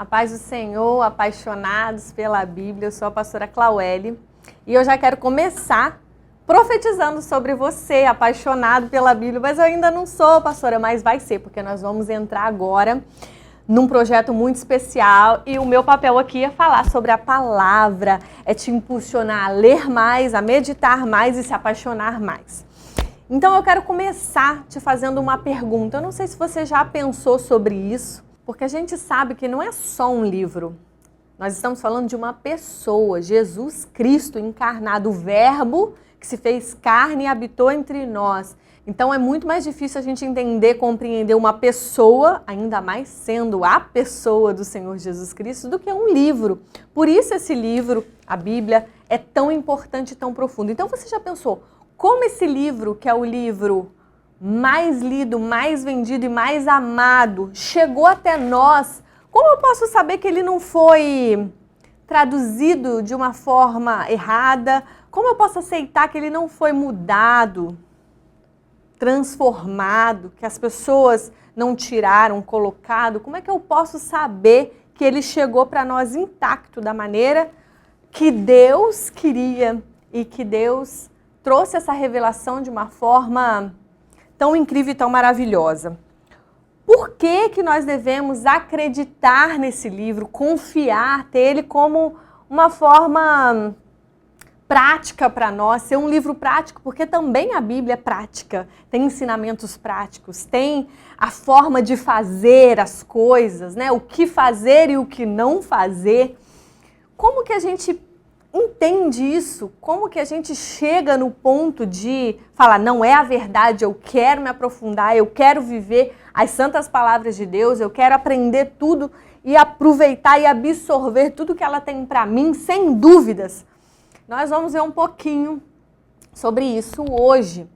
A paz do Senhor, apaixonados pela Bíblia, eu sou a pastora Claueli e eu já quero começar profetizando sobre você, apaixonado pela Bíblia, mas eu ainda não sou, pastora, mas vai ser, porque nós vamos entrar agora num projeto muito especial e o meu papel aqui é falar sobre a palavra, é te impulsionar a ler mais, a meditar mais e se apaixonar mais. Então eu quero começar te fazendo uma pergunta, eu não sei se você já pensou sobre isso, porque a gente sabe que não é só um livro. Nós estamos falando de uma pessoa, Jesus Cristo encarnado, o Verbo que se fez carne e habitou entre nós. Então é muito mais difícil a gente entender, compreender uma pessoa, ainda mais sendo a pessoa do Senhor Jesus Cristo, do que um livro. Por isso esse livro, a Bíblia, é tão importante e tão profundo. Então você já pensou, como esse livro, que é o livro mais lido, mais vendido e mais amado, chegou até nós? Como eu posso saber que ele não foi traduzido de uma forma errada? Como eu posso aceitar que ele não foi mudado, transformado, que as pessoas não tiraram, colocado? Como é que eu posso saber que ele chegou para nós intacto da maneira que Deus queria e que Deus trouxe essa revelação de uma forma tão incrível e tão maravilhosa? Por que nós devemos acreditar nesse livro, confiar, ter ele como uma forma prática para nós, ser um livro prático, porque também a Bíblia é prática, tem ensinamentos práticos, tem a forma de fazer as coisas, né? O que fazer e o que não fazer. Como que a gente entende isso? Como que a gente chega no ponto de falar, não é a verdade, eu quero me aprofundar, eu quero viver as santas palavras de Deus, eu quero aprender tudo e aproveitar e absorver tudo que ela tem para mim, sem dúvidas. Nós vamos ver um pouquinho sobre isso hoje.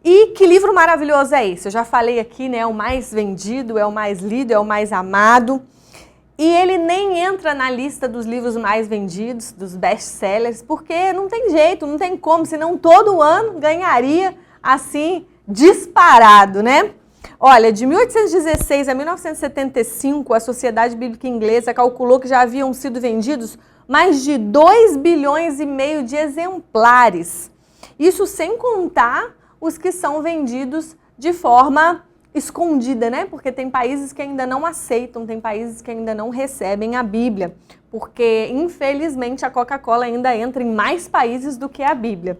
E que livro maravilhoso é esse? Eu já falei aqui, né? É o mais vendido, é o mais lido, é o mais amado. E ele nem entra na lista dos livros mais vendidos, dos best-sellers, porque não tem jeito, não tem como, senão todo ano ganharia assim, disparado, né? Olha, de 1816 a 1975, a Sociedade Bíblica Inglesa calculou que já haviam sido vendidos mais de 2,5 bilhões de exemplares. Isso sem contar os que são vendidos de forma escondida, né? Porque tem países que ainda não aceitam, tem países que ainda não recebem a Bíblia, porque infelizmente a Coca-Cola ainda entra em mais países do que a Bíblia.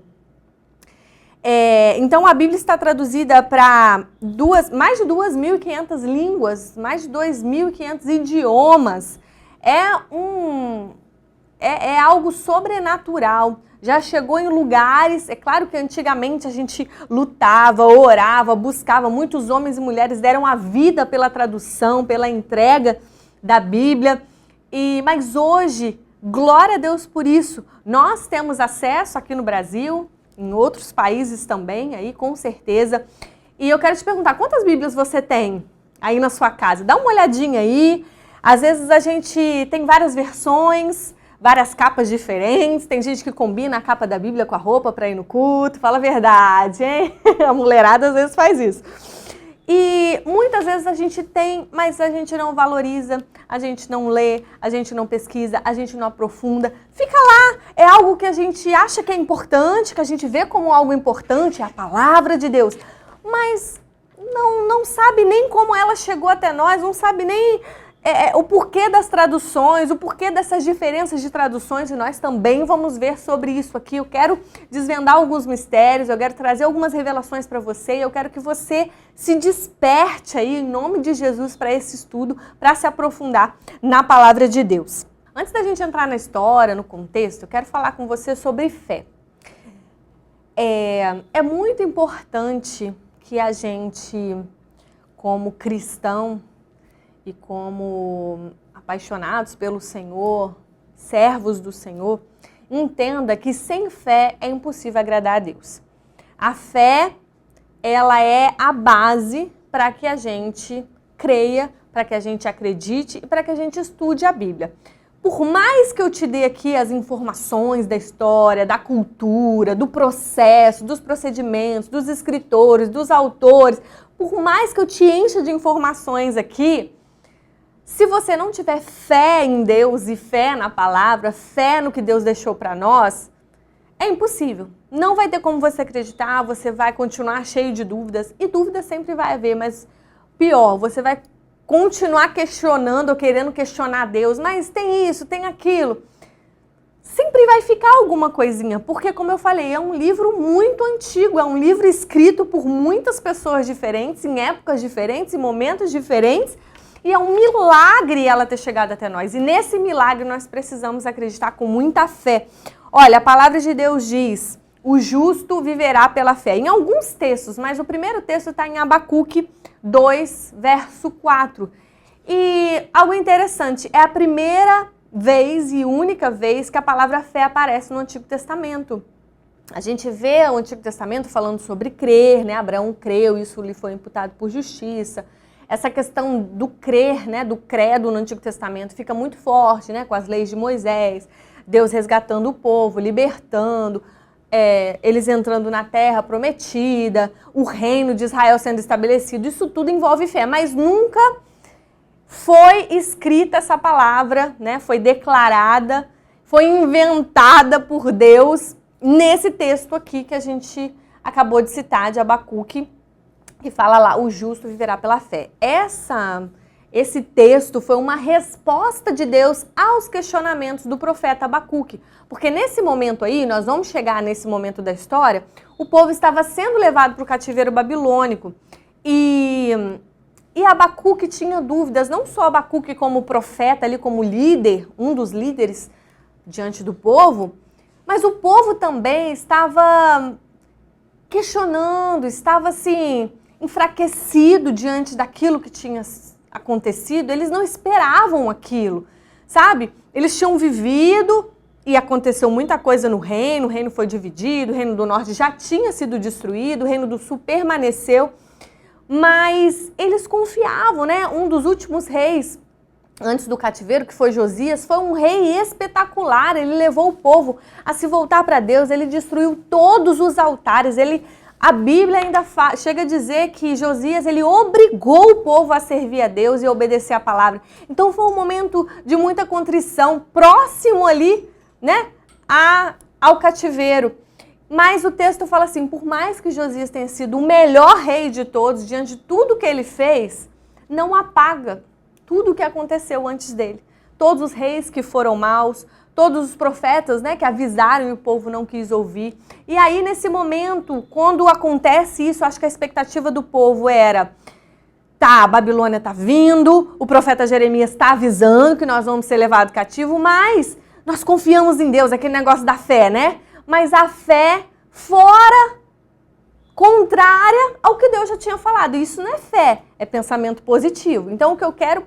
Então a Bíblia está traduzida para mais de 2.500 línguas, mais de 2.500 idiomas. É algo sobrenatural. Já chegou em lugares, é claro que antigamente a gente lutava, orava, buscava, muitos homens e mulheres deram a vida pela tradução, pela entrega da Bíblia, mas hoje, glória a Deus por isso, nós temos acesso aqui no Brasil, em outros países também, aí com certeza, e eu quero te perguntar, quantas Bíblias você tem aí na sua casa? Dá uma olhadinha aí, às vezes a gente tem várias versões, várias capas diferentes, tem gente que combina a capa da Bíblia com a roupa para ir no culto, fala a verdade, hein? A mulherada às vezes faz isso. E muitas vezes a gente tem, mas a gente não valoriza, a gente não lê, a gente não pesquisa, a gente não aprofunda. Fica lá, é algo que a gente acha que é importante, que a gente vê como algo importante, é a palavra de Deus, mas não sabe nem como ela chegou até nós, não sabe nem o porquê das traduções, o porquê dessas diferenças de traduções, e nós também vamos ver sobre isso aqui. Eu quero desvendar alguns mistérios, eu quero trazer algumas revelações para você, e eu quero que você se desperte aí, em nome de Jesus, para esse estudo, para se aprofundar na palavra de Deus. Antes da gente entrar na história, no contexto, eu quero falar com você sobre fé. É muito importante que a gente, como cristão, e como apaixonados pelo Senhor, servos do Senhor, entenda que sem fé é impossível agradar a Deus. A fé, ela é a base para que a gente creia, para que a gente acredite e para que a gente estude a Bíblia. Por mais que eu te dê aqui as informações da história, da cultura, do processo, dos procedimentos, dos escritores, dos autores, por mais que eu te encha de informações aqui, Se você não tiver fé em Deus e fé na palavra, fé no que Deus deixou para nós, é impossível. Não vai ter como você acreditar, você vai continuar cheio de dúvidas. E dúvidas sempre vai haver, mas pior, você vai continuar questionando ou querendo questionar Deus. Mas tem isso, tem aquilo. Sempre vai ficar alguma coisinha, porque, como eu falei, é um livro muito antigo, é um livro escrito por muitas pessoas diferentes, em épocas diferentes, em momentos diferentes, e é um milagre ela ter chegado até nós. E nesse milagre nós precisamos acreditar com muita fé. Olha, a palavra de Deus diz, o justo viverá pela fé. Em alguns textos, mas o primeiro texto está em Abacuque 2, verso 4. E algo interessante, é a primeira vez e única vez que a palavra fé aparece no Antigo Testamento. A gente vê o Antigo Testamento falando sobre crer, né? Abraão creu, isso lhe foi imputado por justiça. Essa questão do crer, né, do credo no Antigo Testamento fica muito forte, né, com as leis de Moisés, Deus resgatando o povo, libertando, eles entrando na terra prometida, o reino de Israel sendo estabelecido. Isso tudo envolve fé, mas nunca foi escrita essa palavra, né, foi declarada, foi inventada por Deus nesse texto aqui que a gente acabou de citar, de Abacuque, que fala lá, o justo viverá pela fé. Esse texto foi uma resposta de Deus aos questionamentos do profeta Abacuque. Porque nesse momento aí, nós vamos chegar nesse momento da história, o povo estava sendo levado para o cativeiro babilônico. E Abacuque tinha dúvidas, não só Abacuque como profeta, ali como líder, um dos líderes diante do povo, mas o povo também estava questionando, estava assim, enfraquecido diante daquilo que tinha acontecido. Eles não esperavam aquilo, sabe? Eles tinham vivido e aconteceu muita coisa no reino, o reino foi dividido, o reino do norte já tinha sido destruído, o reino do sul permaneceu, mas eles confiavam, né? Um dos últimos reis antes do cativeiro, que foi Josias, foi um rei espetacular. Ele levou o povo a se voltar para Deus, ele destruiu todos os altares, a Bíblia ainda chega a dizer que Josias, ele obrigou o povo a servir a Deus e a obedecer a palavra. Então foi um momento de muita contrição, próximo ali, né, ao cativeiro. Mas o texto fala assim, por mais que Josias tenha sido o melhor rei de todos, diante de tudo que ele fez, não apaga tudo o que aconteceu antes dele. Todos os reis que foram maus, todos os profetas, né, que avisaram e o povo não quis ouvir. E aí, nesse momento, quando acontece isso, acho que a expectativa do povo era, tá, a Babilônia tá vindo, o profeta Jeremias está avisando que nós vamos ser levados cativo, mas nós confiamos em Deus, aquele negócio da fé, né? Mas a fé fora, contrária ao que Deus já tinha falado. Isso não é fé, é pensamento positivo. Então, o que eu quero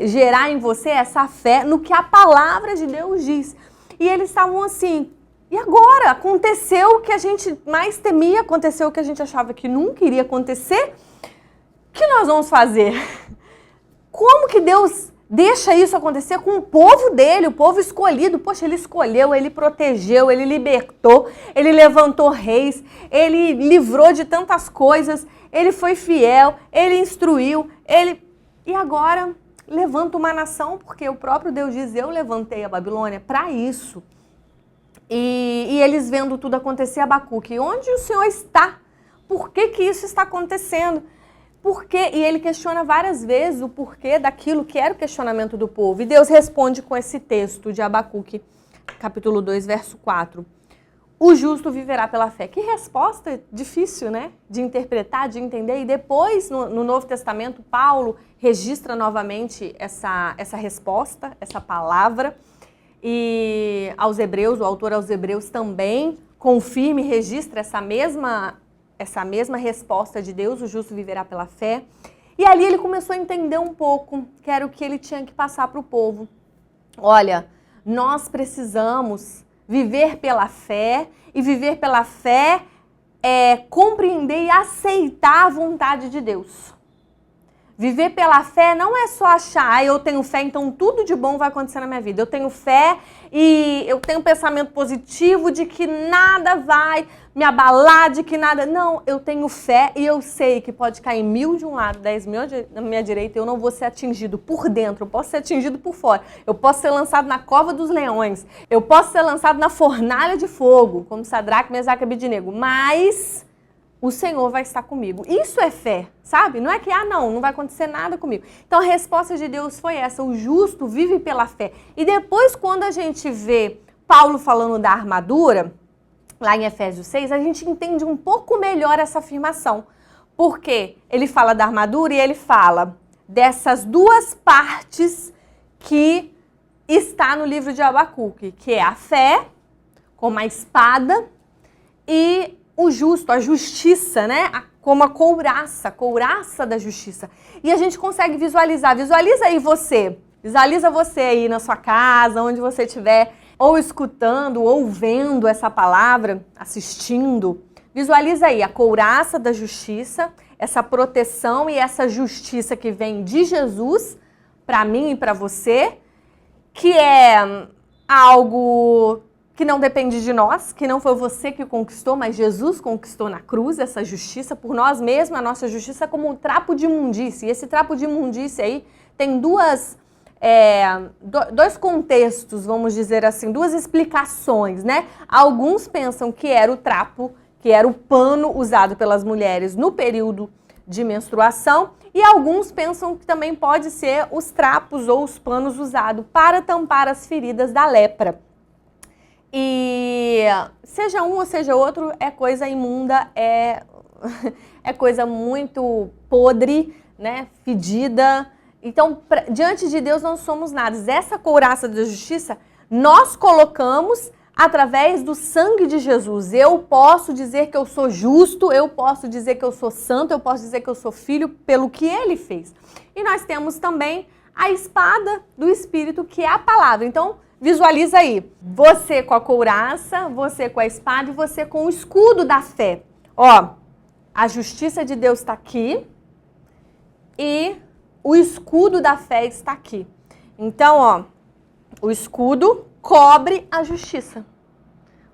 gerar em você essa fé no que a palavra de Deus diz. E eles estavam assim, e agora? Aconteceu o que a gente mais temia, aconteceu o que a gente achava que nunca iria acontecer. O que nós vamos fazer? Como que Deus deixa isso acontecer com o povo dele, o povo escolhido? Poxa, ele escolheu, ele protegeu, ele libertou, ele levantou reis, ele livrou de tantas coisas, ele foi fiel, ele instruiu, e agora levanta uma nação, porque o próprio Deus diz, eu levantei a Babilônia para isso. E eles vendo tudo acontecer, Abacuque, onde o Senhor está? Por que que isso está acontecendo? Por quê? E ele questiona várias vezes o porquê daquilo que era o questionamento do povo. E Deus responde com esse texto de Abacuque, capítulo 2, verso 4. O justo viverá pela fé. Que resposta difícil, né? De interpretar, de entender. E depois, no Novo Testamento, Paulo registra novamente essa resposta, essa palavra. E aos Hebreus, o autor aos Hebreus também confirma e registra essa mesma resposta de Deus, o justo viverá pela fé. E ali ele começou a entender um pouco, que era o que ele tinha que passar para o povo. Olha, nós precisamos viver pela fé, e viver pela fé é compreender e aceitar a vontade de Deus. Viver pela fé não é só achar, eu tenho fé, então tudo de bom vai acontecer na minha vida. Eu tenho fé e eu tenho um pensamento positivo de que nada vai me abalar, de que nada... Não, eu tenho fé e eu sei que pode cair 1000 de um lado, 10.000 na minha direita e eu não vou ser atingido por dentro, eu posso ser atingido por fora. Eu posso ser lançado na cova dos leões, eu posso ser lançado na fornalha de fogo, como Sadraque, Mesaque e Abednego, mas... o Senhor vai estar comigo. Isso é fé, sabe? Não é que, não vai acontecer nada comigo. Então a resposta de Deus foi essa, o justo vive pela fé. E depois, quando a gente vê Paulo falando da armadura, lá em Efésios 6, a gente entende um pouco melhor essa afirmação. Porque ele fala da armadura e ele fala dessas duas partes que está no livro de Abacuque, que é a fé, como a espada, e o justo, a justiça, né? Como a couraça da justiça. E a gente consegue visualizar. Visualiza aí você. Visualiza você aí na sua casa, onde você estiver, ou escutando, ou vendo essa palavra, assistindo. Visualiza aí a couraça da justiça, essa proteção e essa justiça que vem de Jesus para mim e para você, que é algo que não depende de nós, que não foi você que conquistou, mas Jesus conquistou na cruz essa justiça por nós mesmos, a nossa justiça como um trapo de imundície. E esse trapo de imundície aí tem dois contextos, vamos dizer assim, duas explicações, né? Alguns pensam que era o trapo, que era o pano usado pelas mulheres no período de menstruação, e alguns pensam que também pode ser os trapos ou os panos usados para tampar as feridas da lepra. E seja um ou seja outro, é coisa imunda, é coisa muito podre, né, fedida. Então, diante de Deus não somos nada. Essa couraça da justiça nós colocamos através do sangue de Jesus. Eu posso dizer que eu sou justo, eu posso dizer que eu sou santo, eu posso dizer que eu sou filho pelo que ele fez. E nós temos também a espada do Espírito, que é a palavra. Então, visualiza aí, você com a couraça, você com a espada e você com o escudo da fé. Ó, a justiça de Deus está aqui e o escudo da fé está aqui. Então, ó, o escudo cobre a justiça.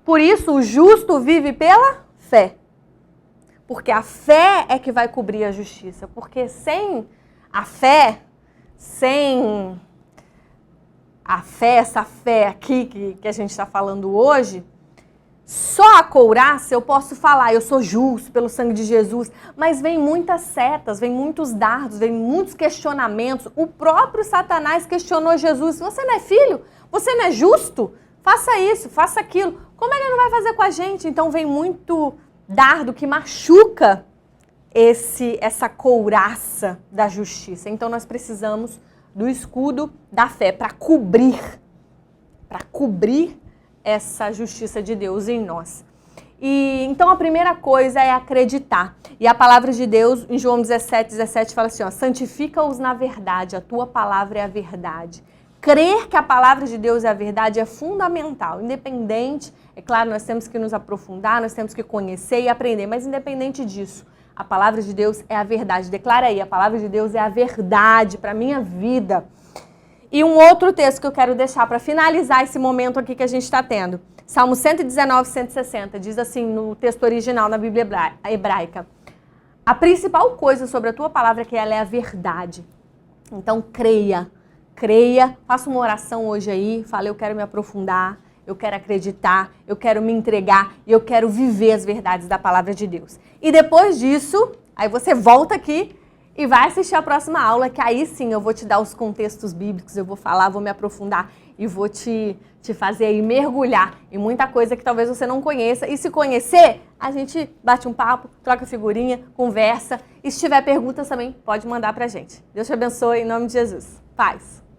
Por isso, o justo vive pela fé. Porque a fé é que vai cobrir a justiça. Porque sem a fé, essa fé aqui que a gente está falando hoje, só a couraça eu posso falar, eu sou justo pelo sangue de Jesus, mas vem muitas setas, vem muitos dardos, vem muitos questionamentos. O próprio Satanás questionou Jesus, você não é filho? Você não é justo? Faça isso, faça aquilo. Como ele não vai fazer com a gente? Então vem muito dardo que machuca essa couraça da justiça. Então nós precisamos do escudo da fé para cobrir essa justiça de Deus em nós. E então a primeira coisa é acreditar. E a palavra de Deus, em João 17 fala assim, ó, santifica-os na verdade, a tua palavra é a verdade. Crer que a palavra de Deus é a verdade é fundamental, independente, é claro, nós temos que nos aprofundar, nós temos que conhecer e aprender, mas independente disso, a palavra de Deus é a verdade. Declara aí, a palavra de Deus é a verdade para a minha vida. E um outro texto que eu quero deixar para finalizar esse momento aqui que a gente está tendo. Salmo 119, 160, diz assim no texto original, na Bíblia hebraica. A principal coisa sobre a tua palavra é que ela é a verdade. Então creia, faça uma oração hoje aí, fala, eu quero me aprofundar, eu quero acreditar, eu quero me entregar e eu quero viver as verdades da palavra de Deus. E depois disso, aí você volta aqui e vai assistir a próxima aula, que aí sim eu vou te dar os contextos bíblicos, eu vou falar, vou me aprofundar e vou te fazer aí mergulhar em muita coisa que talvez você não conheça. E se conhecer, a gente bate um papo, troca figurinha, conversa. E se tiver perguntas também, pode mandar pra gente. Deus te abençoe, em nome de Jesus. Paz.